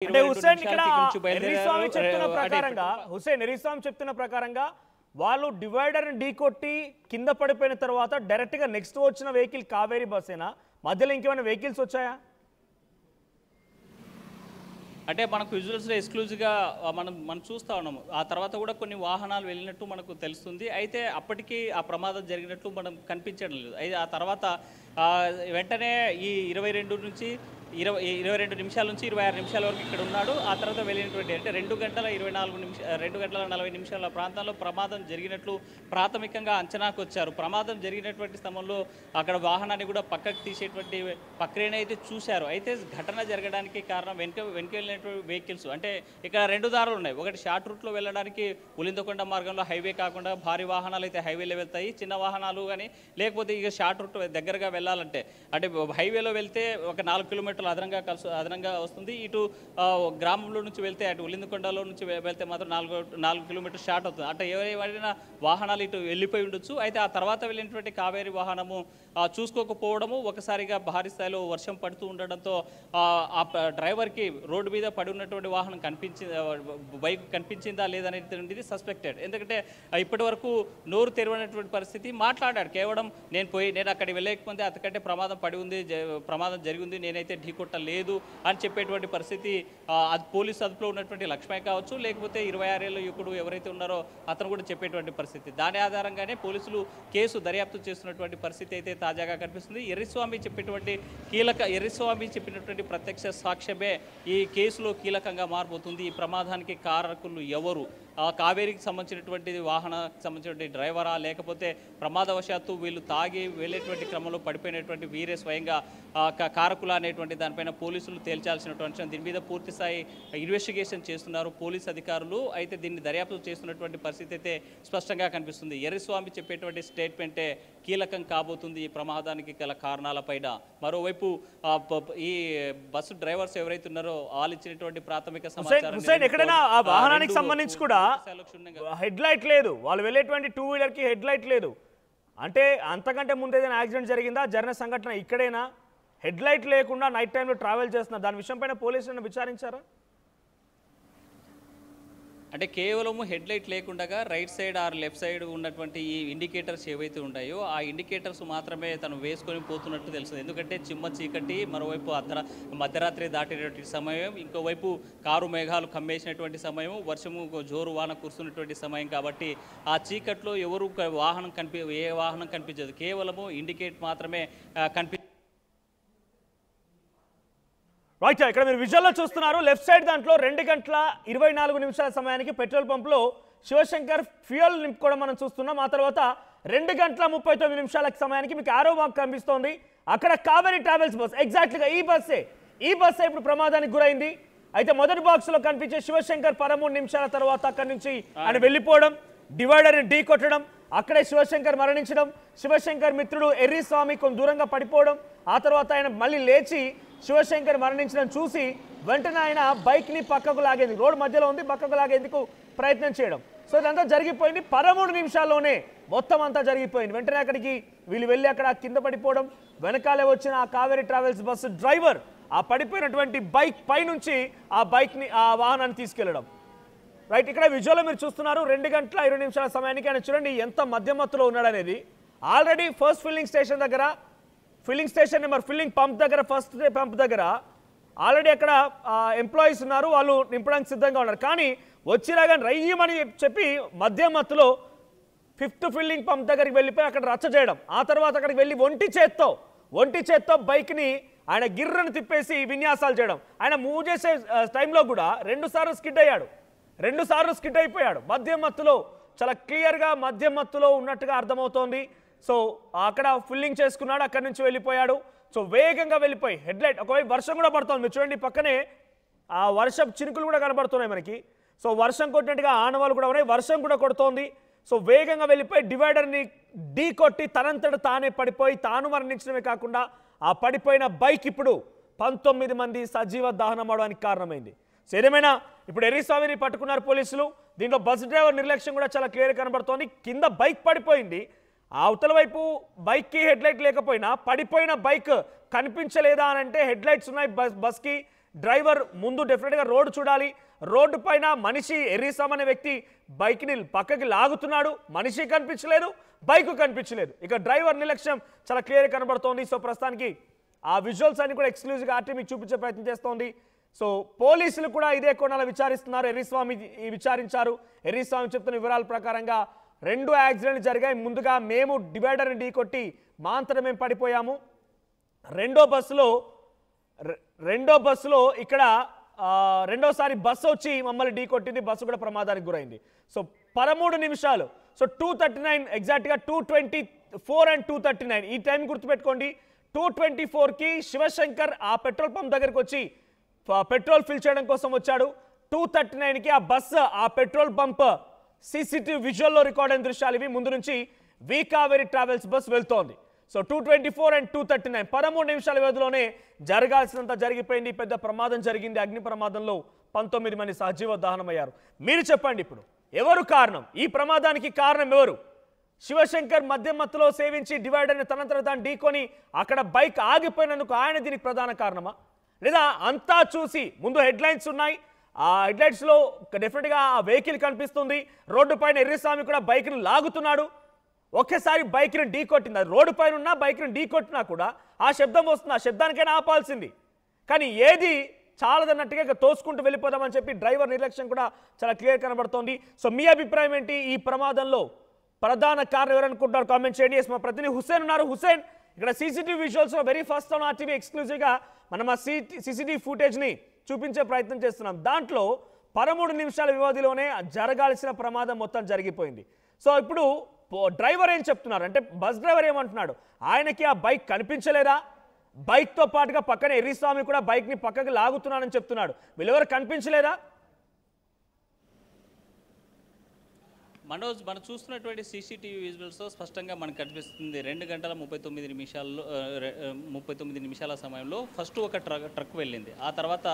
అంటే హుస్సేన్ ఇక్కడ ఎర్రిస్వామి చెప్తున్న ప్రకారంగా వాళ్ళు డివైడర్ ని ఢీకొట్టి కింద పడిపోయిన తర్వాత డైరెక్ట్ గా నెక్స్ట్ వచ్చిన వెహికల్ కావేరీ బస్సేనా, మధ్యలో ఇంకేమైనా వెహికల్స్ వచ్చాయా? అంటే మనకు విజువల్స్లో ఎక్స్క్లూజివ్గా మనం చూస్తూ ఉన్నాము. ఆ తర్వాత కూడా కొన్ని వాహనాలు వెళ్ళినట్టు మనకు తెలుస్తుంది. అయితే అప్పటికీ ఆ ప్రమాదం జరిగినట్లు మనం కనిపించడం లేదు. అయితే ఆ తర్వాత వెంటనే ఈ 22 నిమిషాల నుంచి 26 నిమిషాల వరకు ఇక్కడ ఉన్నాడు. ఆ తర్వాత వెళ్ళినటువంటి అంటే 2 గంటల 40 నిమిషాల ప్రాంతంలో ప్రమాదం జరిగినట్లు ప్రాథమికంగా అంచనాకు వచ్చారు. ప్రమాదం జరిగినటువంటి సమయంలో అక్కడ వాహనాన్ని కూడా పక్కకు తీసేటువంటి ప్రక్రియను అయితే చూశారు. అయితే ఘటన జరగడానికి కారణం వెనుక వెళ్ళినటువంటి వెహికల్స్, అంటే ఇక్కడ 2 దారులు ఉన్నాయి. ఒకటి షార్ట్ రూట్లో వెళ్ళడానికి ఉలిందకొండ మార్గంలో హైవే కాకుండా భారీ వాహనాలు అయితే హైవేలో వెళ్తాయి, చిన్న వాహనాలు కానీ లేకపోతే ఇక షార్ట్ రూట్ దగ్గరగా వెళ్ళాలంటే అంటే హైవేలో వెళ్తే ఒక 4 కిలోమీటర్లు అదనంగా వస్తుంది. ఇటు గ్రామంలో నుంచి వెళ్తే అటు ఉలిందకొండలో నుంచి వెళ్తే మాత్రం 4 కిలోమీటర్ షార్ట్ అవుతుంది. అంటే ఎవరైనా వాహనాలు ఇటు వెళ్ళిపోయి ఉండొచ్చు. అయితే ఆ తర్వాత వెళ్ళినటువంటి కావేరీ వాహనము చూసుకోకపోవడము, ఒకసారిగా భారీ స్థాయిలో వర్షం పడుతూ ఉండడంతో ఆ డ్రైవర్కి రోడ్డు మీద పడి ఉన్నటువంటి వాహనం బైక్ కనిపించిందా లేదనేటువంటిది సస్పెక్టెడ్. ఎందుకంటే ఇప్పటి వరకు నోరు తెరవనటువంటి పరిస్థితి. మాట్లాడాడు కేవలం నేను అక్కడికి వెళ్ళకపోతే అంతకంటే ప్రమాదం జరిగి ఉంది, నేనైతే ఢీకొట్టలేదు అని చెప్పేటువంటి పరిస్థితి. అది పోలీసు అదుపులో ఉన్నటువంటి లక్ష్మయ్య కావచ్చు, లేకపోతే 26 ఏళ్ళ యువకుడు ఎవరైతే ఉన్నారో అతను కూడా చెప్పేటువంటి పరిస్థితి. దాని ఆధారంగానే పోలీసులు కేసు దర్యాప్తు చేస్తున్నటువంటి పరిస్థితి అయితే తాజాగా కనిపిస్తుంది. ఎర్రిస్వామి చెప్పినటువంటి ప్రత్యక్ష సాక్ష్యమే ఈ కేసులో కీలకంగా మారబోతుంది. ఈ ప్రమాదానికి కారకులు ఎవరు, కావేరీకి సంబంధించినటువంటి డ్రైవరా, లేకపోతే ప్రమాదవశాత్తు వీళ్ళు తాగి వెళ్ళేటువంటి క్రమంలో పడిపోయినటువంటి వీరే స్వయంగా కారకుల అనేటువంటి దానిపైన పోలీసులు తేల్చాల్సినటువంటి దీని మీద పూర్తి స్థాయి ఇన్వెస్టిగేషన్ చేస్తున్నారు పోలీస్ అధికారులు. అయితే దీన్ని దర్యాప్తు చేస్తున్నటువంటి పరిస్థితి అయితే స్పష్టంగా కనిపిస్తుంది. ఎర్రిస్వామి చెప్పేటువంటి స్టేట్మెంటే కీలకం కాబోతుంది ఈ ప్రమాదానికి గల కారణాలపైన. మరోవైపు ఈ బస్సు డ్రైవర్స్ ఎవరైతే ఉన్నారో వాళ్ళు ఇచ్చినటువంటి ప్రాథమిక సమాచారం ఎక్కడైనా ఆ వాహనానికి సంబంధించి కూడా హెడ్ లైట్ లేదు, వాళ్ళు వెళ్ళేటువంటి 2 వీలర్ కి హెడ్ లైట్ లేదు. అంటే అంతకంటే ముందు ఏదైనా యాక్సిడెంట్ జరిగిందా? జరిగిన సంఘటన ఇక్కడైనా హెడ్ లైట్ లేకుండా నైట్ టైంలో ట్రావెల్ చేస్తున్నారు, దాని విషయం పైన పోలీసులను విచారించారా? అంటే కేవలము హెడ్ లైట్ లేకుండా right side or left side ఉన్నటువంటి ఈ ఇండికేటర్స్ ఏవైతే ఉన్నాయో ఆ ఇండికేటర్స్ మాత్రమే తను వేసుకొని పోతున్నట్టు తెలుస్తుంది. ఎందుకంటే చిమ్మ చీకటి, మరోవైపు మధ్యరాత్రి దాటినటువంటి సమయం, ఇంకోవైపు కారు మేఘాలు కమ్మేసినటువంటి సమయం, వర్షము జోరు వాన కురుస్తున్నటువంటి సమయం. కాబట్టి ఆ చీకట్లో ఎవరు ఏ వాహనం కనిపించదు, కేవలము ఇండికేట్ మాత్రమే రైట్. ఇక్కడ మీరు విజువల్లో చూస్తున్నారు లెఫ్ట్ సైడ్ దాంట్లో 2 గంటల 24 నిమిషాల సమయానికి పెట్రోల్ పంపులో శివశంకర్ ఫ్యూయల్ నింపుకోవడం మనం చూస్తున్నాం. ఆ తర్వాత 2 గంటల 39 నిమిషాల సమయానికి మీకు ఆరో మార్క్ కనిపిస్తోంది. అక్కడ కావేరీ ట్రావెల్స్ బస్, ఎగ్జాక్ట్గా ఈ బస్సే ఇప్పుడు ప్రమాదానికి గురైంది. అయితే మొదటి బాక్స్ లో కనిపించే శివశంకర్ 13 నిమిషాల తర్వాత అక్కడి నుంచి ఆయన వెళ్ళిపోవడం, డివైడర్ని ఢీ కొట్టడం, అక్కడే శివశంకర్ మరణించడం, శివశంకర్ మిత్రుడు ఎర్రిస్వామి కొంచెం దూరంగా పడిపోవడం, ఆ తర్వాత ఆయన మళ్ళీ లేచి శివశంకర్ మరణించడం చూసి వెంటనే ఆయన బైక్ని పక్కకు లాగేందుకు, రోడ్డు మధ్యలో ఉంది, పక్కకు లాగేందుకు ప్రయత్నం చేయడం. సో ఇదంతా జరిగిపోయింది 13 నిమిషాల్లోనే మొత్తం అంతా జరిగిపోయింది. వెంటనే అక్కడికి వీళ్ళు వెళ్ళి అక్కడ కింద పడిపోవడం, వెనకాలే వచ్చిన ఆ కావేరీ ట్రావెల్స్ బస్సు డ్రైవర్ ఆ పడిపోయినటువంటి బైక్ పై నుంచి ఆ వాహనాన్ని తీసుకెళ్లడం. రైట్. ఇక్కడ విజువల్లో మీరు చూస్తున్నారు 2 గంటల 20 నిమిషాల సమయానికి ఆయన చూడండి ఎంత మధ్యమత్తులో ఉన్నాడు అనేది. ఆల్రెడీ ఫస్ట్ ఫిల్లింగ్ స్టేషన్ దగ్గర, ఫిల్లింగ్ పంప్ దగ్గర, ఫస్ట్ పంప్ దగ్గర ఆల్రెడీ అక్కడ ఎంప్లాయీస్ ఉన్నారు, వాళ్ళు నింపడానికి సిద్ధంగా ఉన్నారు. కానీ వచ్చిరాగా రయ్యమని చెప్పి మధ్యమత్తులో 5th ఫిల్లింగ్ పంప్ దగ్గరికి వెళ్ళిపోయి అక్కడ రచ్చ చేయడం, ఆ తర్వాత అక్కడికి వెళ్ళి ఒంటి చేత్తో బైక్ని ఆయన గిర్రను తిప్పేసి విన్యాసాలు చేయడం. ఆయన మూవ్ చేసే టైంలో కూడా 2 సార్లు స్కిడ్ అయిపోయాడు. మధ్యమత్తులో, చాలా క్లియర్గా మధ్యమత్తులో ఉన్నట్టుగా అర్థమవుతోంది. సో అక్కడ ఫిల్లింగ్ చేసుకున్నాడు, అక్కడి నుంచి వెళ్ళిపోయాడు. సో వేగంగా వెళ్ళిపోయి హెడ్ లైట్, ఒకవైపు వర్షం కూడా పడుతుంది, మీరు చూడండి పక్కనే ఆ వర్షం చినుకులు కూడా కనబడుతున్నాయి మనకి. సో వర్షం కొట్టినట్టుగా ఆనవాళ్ళు కూడా ఉన్నాయి, వర్షం కూడా కొడుతోంది. సో వేగంగా వెళ్ళిపోయి డివైడర్ని ఢీ కొట్టి తనంతట తానే పడిపోయి తాను మరణించడమే కాకుండా ఆ పడిపోయిన బైక్ ఇప్పుడు 19 మంది సజీవ దహనం అవడానికి కారణమైంది. సో ఏదేమైనా ఇప్పుడు ఎర్రిస్వామిని పట్టుకున్నారు పోలీసులు. దీంట్లో బస్ డ్రైవర్ నిర్లక్ష్యం కూడా చాలా క్లియర్ కనబడుతోంది. కింద బైక్ పడిపోయింది, అవతల వైపు బైక్కి హెడ్ లైట్ లేకపోయినా పడిపోయిన బైక్ కనిపించలేదా అని అంటే హెడ్ లైట్స్ ఉన్నాయి బస్కి, డ్రైవర్ ముందు డెఫినెట్గా రోడ్డు చూడాలి. రోడ్డు పైన మనిషి ఎర్రీసామ్ అనే వ్యక్తి బైక్ని పక్కకి లాగుతున్నాడు, మనిషి కనిపించలేదు, బైక్ కనిపించలేదు. ఇక డ్రైవర్ నిర్లక్ష్యం చాలా క్లియర్గా కనబడుతోంది. సో ప్రస్తుతానికి ఆ విజువల్స్ అన్ని కూడా ఎక్స్క్లూజివ్గా ఆర్టీ మీకు చూపించే ప్రయత్నం చేస్తోంది. సో పోలీసులు కూడా ఇదే కోణాలు విచారిస్తున్నారు. ఎర్రీస్వామి విచారించారు. ఎర్రీస్వామి చెప్తున్న వివరాల ప్రకారంగా 2 యాక్సిడెంట్లు జరిగాయి. ముందుగా మేము డివైడర్ని ఢీకొట్టి మాంతరం మేము పడిపోయాము. రెండో బస్సులో ఇక్కడ రెండోసారి బస్సు వచ్చి మమ్మల్ని ఢీకొట్టింది. బస్సు కూడా ప్రమాదానికి గురైంది. సో 13 నిమిషాలు. సో 2:39 ఎగ్జాక్ట్గా 2:24 and 2:39 ఈ టైం గుర్తుపెట్టుకోండి. 2:24కి శివశంకర్ ఆ పెట్రోల్ పంప్ దగ్గరికి వచ్చి పెట్రోల్ ఫిల్ చేయడం కోసం వచ్చాడు. 2:39కి ఆ బస్సు ఆ పెట్రోల్ పంప్ సీసీటీవీ విజువల్లో రికార్డ్ అయిన దృశ్యాలు ఇవి. ముందు నుంచి వి కావేరి ట్రావెల్స్ బస్ వెళ్తోంది. సో 2:24 and 2:39 13 నిమిషాల వ్యవధిలోనే జరగాల్సినంత జరిగిపోయింది. పెద్ద ప్రమాదం జరిగింది. అగ్ని ప్రమాదంలో 19 మంది సజీవ దహనమయ్యారు. మీరు చెప్పండి, ఇప్పుడు ఎవరు కారణం? ఈ ప్రమాదానికి కారణం ఎవరు? శివశంకర్ మద్యం మత్తులో సేవించి డివైడర్ని తనంతట తాను ఢీకొని అక్కడ బైక్ ఆగిపోయినందుకు ఆయన దీనికి ప్రధాన కారణమా? లేదా అంతా చూసి ముందు హెడ్లైన్స్ ఉన్నాయి, ఆ హెడ్లైన్స్లో డెఫినెట్గా ఆ వెహికల్ కనిపిస్తుంది. రోడ్డు పైన ఎర్రిస్వామి కూడా బైక్ని లాగుతున్నాడు. ఒకేసారి బైక్ని ఢీకొట్టింది. అది రోడ్డు పైన ఉన్నా బైక్ని ఢీకొట్టినా కూడా ఆ శబ్దం వస్తుంది. ఆ శబ్దానికైనా ఆపాల్సింది. కానీ ఏది చాలదన్నట్టుగా ఇక తోసుకుంటూ వెళ్ళిపోదామని చెప్పి డ్రైవర్ నిర్లక్ష్యం కూడా చాలా క్లియర్ కనబడుతోంది. సో మీ అభిప్రాయం ఏంటి? ఈ ప్రమాదంలో ప్రధాన కారణం ఎవరనుకుంటున్నారు? కామెంట్ చేయండి. మా ప్రతినిధి హుసేన్ ఉన్నారు. హుసేన్, ఇక్కడ సీసీటీవీ విజువల్స్లో వెరీ ఫస్ట్ ఆన్ ఆర్టీవీ ఎక్స్క్లూజివ్గా మనం ఆ సీసీటీవీ ఫుటేజ్ని చూపించే ప్రయత్నం చేస్తున్నాం. దాంట్లో 13 నిమిషాల వ్యవధిలోనే జరగాల్సిన ప్రమాదం మొత్తం జరిగిపోయింది. సో ఇప్పుడు డ్రైవర్ ఏం చెప్తున్నారు అంటే, బస్ డ్రైవర్ ఏమంటున్నాడు? ఆయనకి ఆ బైక్ కనిపించలేదా? బైక్తో పాటుగా పక్కనే ఎర్రిస్వామి కూడా బైక్ని పక్కకి లాగుతున్నానని చెప్తున్నాడు. వీళ్ళెవరు కనిపించలేదా? మనోజ్, మనం చూస్తున్నటువంటి సీసీటీవీ విజువల్స్లో స్పష్టంగా మనకు కనిపిస్తుంది 2:39 నిమిషాల సమయంలో ఫస్ట్ ఒక ట్రక్ వెళ్ళింది, ఆ తర్వాత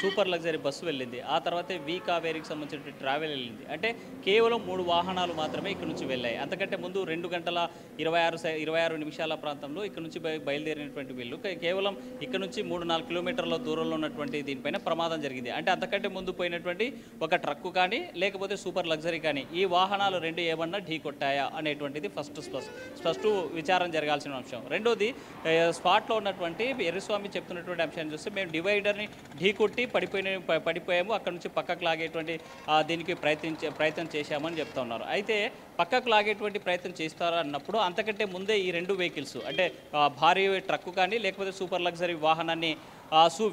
సూపర్ లగ్జరీ బస్సు వెళ్ళింది, ఆ తర్వాత వి కావేరికి సంబంధించిన ట్రావెల్ వెళ్ళింది. అంటే కేవలం 3 వాహనాలు మాత్రమే ఇక్కడ నుంచి వెళ్ళాయి. అంతకంటే ముందు 2:26 నిమిషాల ప్రాంతంలో ఇక్కడ నుంచి బయలుదేరినటువంటి వీళ్ళు కేవలం ఇక్కడ నుంచి 3-4 కిలోమీటర్ల దూరంలో ఉన్నటువంటి దీనిపైన ప్రమాదం జరిగింది. అంటే అంతకంటే ముందు పోయినటువంటి ఒక ట్రక్కు కానీ లేకపోతే సూపర్ లగ్జరీ కానీ ఈ వాహనాలు 2 ఏమన్నా ఢీ కొట్టాయా అనేటువంటిది ఫస్ట్ విచారం జరగాల్సిన అంశం. రెండోది, స్పాట్లో ఉన్నటువంటి ఎర్రిస్వామి చెప్తున్నటువంటి అంశాన్ని చూస్తే మేము డివైడర్ని ఢీ కొట్టి పడిపోయాము, అక్కడ నుంచి పక్కకు లాగేటువంటి దీనికి ప్రయత్నం చేశామని చెప్తా ఉన్నారు. అయితే పక్కకు లాగేటువంటి ప్రయత్నం చేస్తారు అన్నప్పుడు అంతకంటే ముందే ఈ 2 వెహికల్స్ అంటే భారీ ట్రక్కు కానీ లేకపోతే సూపర్ లగ్జరీ వాహనాన్ని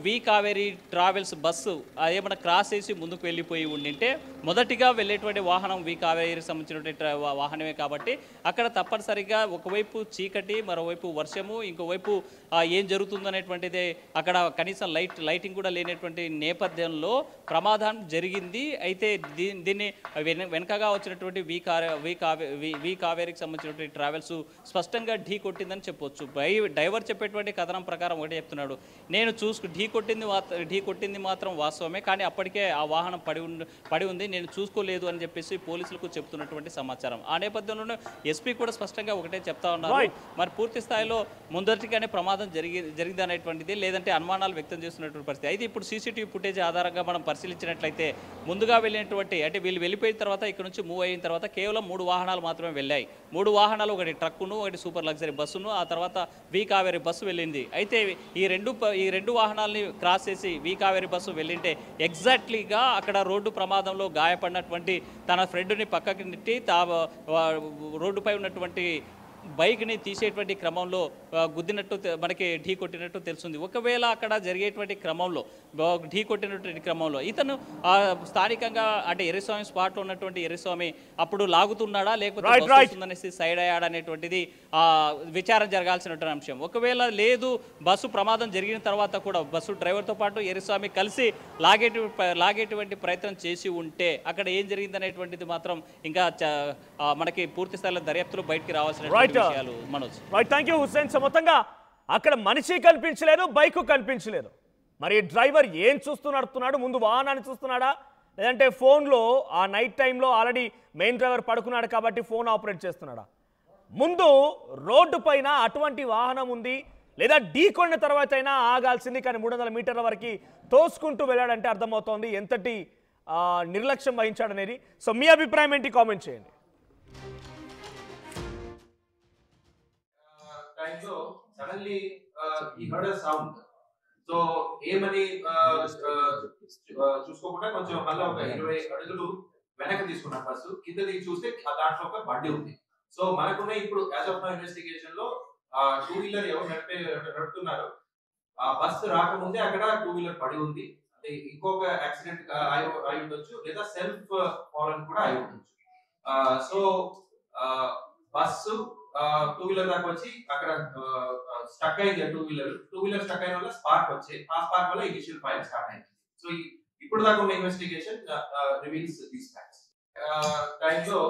వి కావేరి ట్రావెల్స్ బస్సు ఏమైనా క్రాస్ చేసి ముందుకు వెళ్ళిపోయి ఉండింటే మొదటిగా వెళ్ళేటువంటి వాహనం వి కావేరికి సంబంధించినటువంటి వాహనమే కాబట్టి అక్కడ తప్పనిసరిగా ఒకవైపు చీకటి, మరోవైపు వర్షము, ఇంకోవైపు ఏం జరుగుతుందనేటువంటిదే అక్కడ కనీసం లైటింగ్ కూడా లేనటువంటి నేపథ్యంలో ప్రమాదం జరిగింది. అయితే దీన్ని వెనకగా వచ్చినటువంటి వి కావేరికి సంబంధించినటువంటి ట్రావెల్స్ స్పష్టంగా ఢీ కొట్టిందని చెప్పొచ్చు. డ్రైవర్ చెప్పేటువంటి కథనం ప్రకారం ఒకటే చెప్తున్నాడు, నేను ఢీ కొట్టింది మాత్రం వాస్తవమే, కానీ అప్పటికే ఆ వాహనం పడి ఉంది, నేను చూసుకోలేదు అని చెప్పేసి పోలీసులకు చెప్తున్నటువంటి సమాచారం. ఆ నేపథ్యంలోనే ఎస్పీ కూడా స్పష్టంగా ఒకటే చెప్తా ఉన్నారు, మరి పూర్తి స్థాయిలో ముందటిగానే ప్రమాదం జరిగింది అనేటువంటిది లేదంటే అనుమానాలు వ్యక్తం చేస్తున్నటువంటి పరిస్థితి. అయితే ఇప్పుడు సీసీటీవీ ఫుటేజ్ ఆధారంగా మనం పరిశీలించినట్లయితే ముందుగా వెళ్ళినటువంటి అంటే వీళ్ళు వెళ్ళిపోయిన తర్వాత ఇక్కడ నుంచి మూవ్ అయిన తర్వాత కేవలం 3 వాహనాలు మాత్రమే వెళ్ళాయి. 3 వాహనాలు, ఒకటి ట్రక్కును, ఒకటి సూపర్ లగ్జరీ బస్సును, ఆ తర్వాత వి కావేరి బస్సు వెళ్ళింది. అయితే ఈ రెండు వాహనాలని క్రాస్ చేసి వి కావేరి బస్సు వెళ్ళింటే ఎగ్జాక్ట్లీగా అక్కడ రోడ్డు ప్రమాదంలో గాయపడినటువంటి తన ఫ్రెండ్ని పక్కకి నెట్టి రోడ్డుపై ఉన్నటువంటి బైక్ని తీసేటువంటి క్రమంలో గుద్దినట్టు మనకి ఢీ కొట్టినట్టు తెలుస్తుంది. ఒకవేళ అక్కడ జరిగేటువంటి క్రమంలో ఢీ కొట్టినటువంటి క్రమంలో ఇతను స్థానికంగా అంటే ఎర్రిస్వామి స్పాట్లో ఉన్నటువంటి ఎర్రిస్వామి అప్పుడు లాగుతున్నాడా లేకపోతే సైడ్ అయ్యాడా అనేటువంటిది విచారణ జరగాల్సినటువంటి అంశం. ఒకవేళ లేదు, బస్సు ప్రమాదం జరిగిన తర్వాత కూడా బస్సు డ్రైవర్తో పాటు ఎర్రిస్వామి కలిసి లాగేటువంటి ప్రయత్నం చేసి ఉంటే అక్కడ ఏం జరిగిందనేటువంటిది మాత్రం ఇంకా మనకి పూర్తి స్థాయిలో దర్యాప్తులో బయటికి రావాల్సిన విషయాలు. Manoj, thank you Hussain. మొత్తంగా అక్కడ మనిషి కనిపించలేదు, బైక్ కనిపించలేదు. మరి డ్రైవర్ ఏం చూస్తూ నడుస్తున్నాడు? ముందు వాహనాన్ని చూస్తున్నాడా, లేదంటే ఫోన్లో ఆ నైట్ టైంలో ఆల్రెడీ మెయిన్ డ్రైవర్ పడుకున్నాడు కాబట్టి ఫోన్ ఆపరేట్ చేస్తున్నాడా? ముందు రోడ్డు పైన అటువంటి వాహనం ఉంది, లేదా ఢీ కొన్న తర్వాత అయినా ఆగాల్సింది, కానీ 300 మీటర్ల వరకు తోసుకుంటూ వెళ్ళాడంటే అర్థమవుతోంది ఎంతటి నిర్లక్ష్యం వహించాడనేది. సో మీ అభిప్రాయం ఏంటి, కామెంట్ చేయండి. టైంలో సడన్లీ ఈ హర్డ్ అ సౌండ్. సో ఏమని చూసుకోకుండా కొంచెం మళ్ళీ ఒక 20 అడుగులు వెనక్కి తీసుకున్నాం బస్సు. కింద దిగి చూస్తే దాంట్లో ఒక బండి ఉంది. సో మనకున్న ఇప్పుడు యాజ్ ఆఫ్ నౌ ఇన్వెస్టిగేషన్ లో 2 వీలర్ ఎవరు నడుపుతున్నారు, ఆ బస్సు రాకముందే అక్కడ 2 వీలర్ పడి ఉంది. అంటే ఇంకొక యాక్సిడెంట్ అయి ఉండొచ్చు, లేదా సెల్ఫ్ ఫాలన్ కూడా అయి ఉండొచ్చు. సో బస్సు 2 వీలర్ దాకా వచ్చి అక్కడ స్టక్ అయింది. 2 వీలర్ స్టక్ అయిన వల్ల స్పార్క్ వచ్చాయి. ఆ స్పార్క్ వల్ల ఇనిషియల్ ఫైర్ స్టార్ట్ అయింది. సో ఇప్పుడు దాకా ఉన్న ఇన్వెస్టిగేషన్ రివీల్స్ దీస్ ఫ్యాక్ట్స్. టైంలో